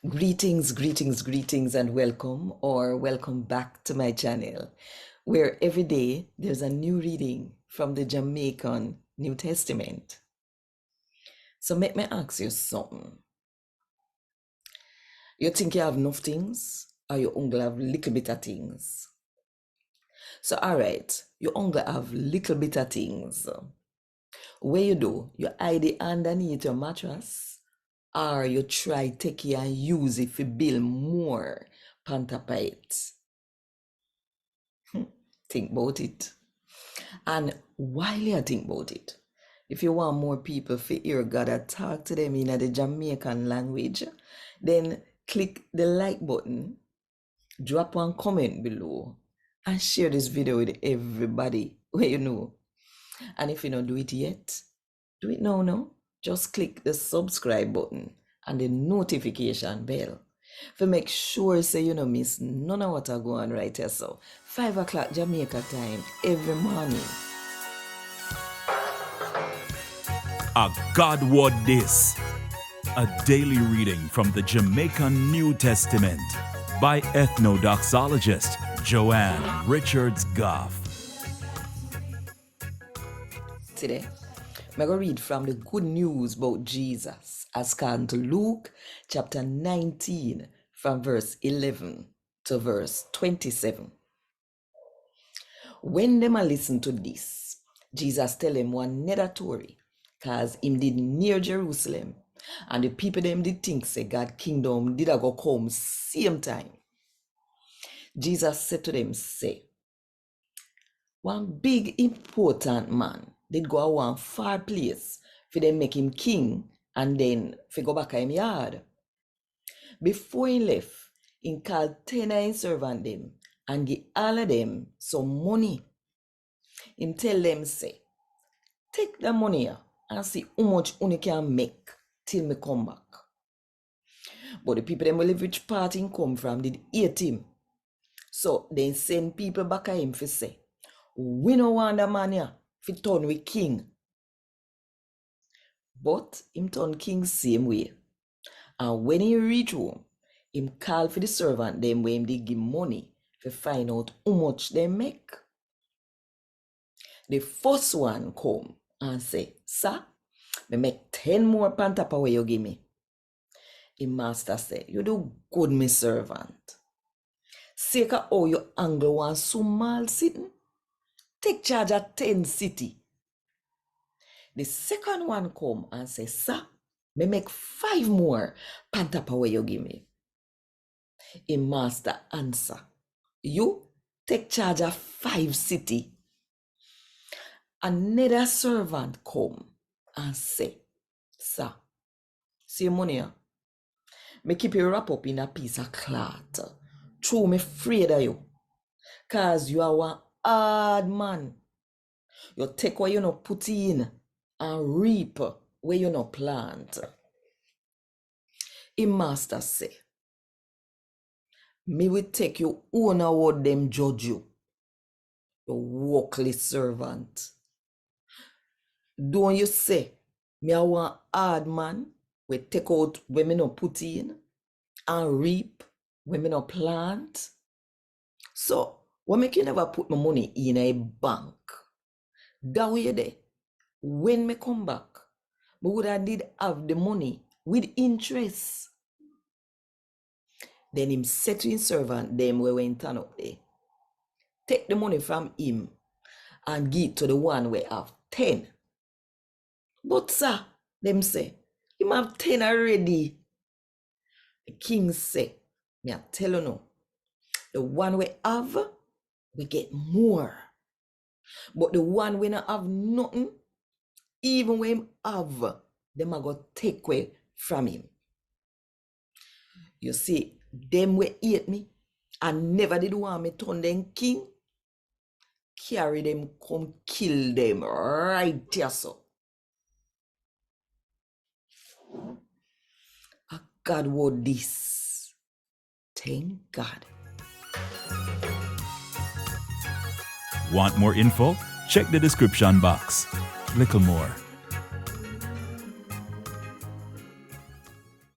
Greetings, and welcome back to my channel, where every day there's a new reading from the Jamaican New Testament. So make me ask you something. You think you have enough things, or you only have little bit of things? So all right, you only have little bit of things. What you do? You hide it underneath your mattress, or you try take it and use it to build more pantapite. Think about it. And while you think about it, if you want more people to hear God talk to them in the Jamaican language, then click the like button, drop one comment below, and share this video with everybody where you know. And if you don't do it yet, do it now. No, just click the subscribe button and the notification bell to make sure so you don't miss none of what I go on right here. So 5 o'clock Jamaica time every morning. A God Word This, a daily reading from the Jamaican New Testament by Ethnodoxologist Joanne Richards Goffe. Today, I'm going to read from the good news about Jesus as according to Luke chapter 19 from verse 11 to verse 27. When them a listen to this, Jesus tell him one another story, cause him did near Jerusalem, and the people them did think say God kingdom did a go come same time. Jesus said to them, say, one big important man did go a one far place for them make him king and then for go back to him yard. Before he left, he called 10 of his servant them and give all of them some money. Him tell them, say, take the money here and see how much you can make till me come back. But the people them will live which part him come from did hate him. So they send people back at him for say, we no want the man here for turn we king. But him turn king same way. And when he reach home, him call for the servant them when him they give money to find out how much they make. The first one come and say, sir, me make 10 more pantapa where you give me. Him master say, you do good, me servant. Sake of how you angle one small sitting, take charge of 10 city. The second one come and say, sir, me make 5 more pantapa where you give me. Him master answer, you take charge of 5 city. Another servant come and say, sir, see money here? Me keep you wrap up in a piece of cloth. True, me afraid of you. Cause you are one hard man. You take what you no put in and reap where you no plant. Him master say, me will take you own what them judge you. You workless servant. Don't you say, me a one hard man, we take out where me no put in and reap where me no plant. So, what make you never put my money in a bank? That way there, when me come back, me would have did have the money with interest. Then him said to his servant, them we went turn up there, take the money from him and give it to the one we have 10. But sir, them say, him have 10 already. The king say, me I tell you no, the one we have, we get more. But the one we not have nothing, even when him have, them are going to take away from him. You see, them we hate me and never did want me turn them king, carry them, come kill them right there, so. A God word this. Thank God. Want more info? Check the description box. Little more.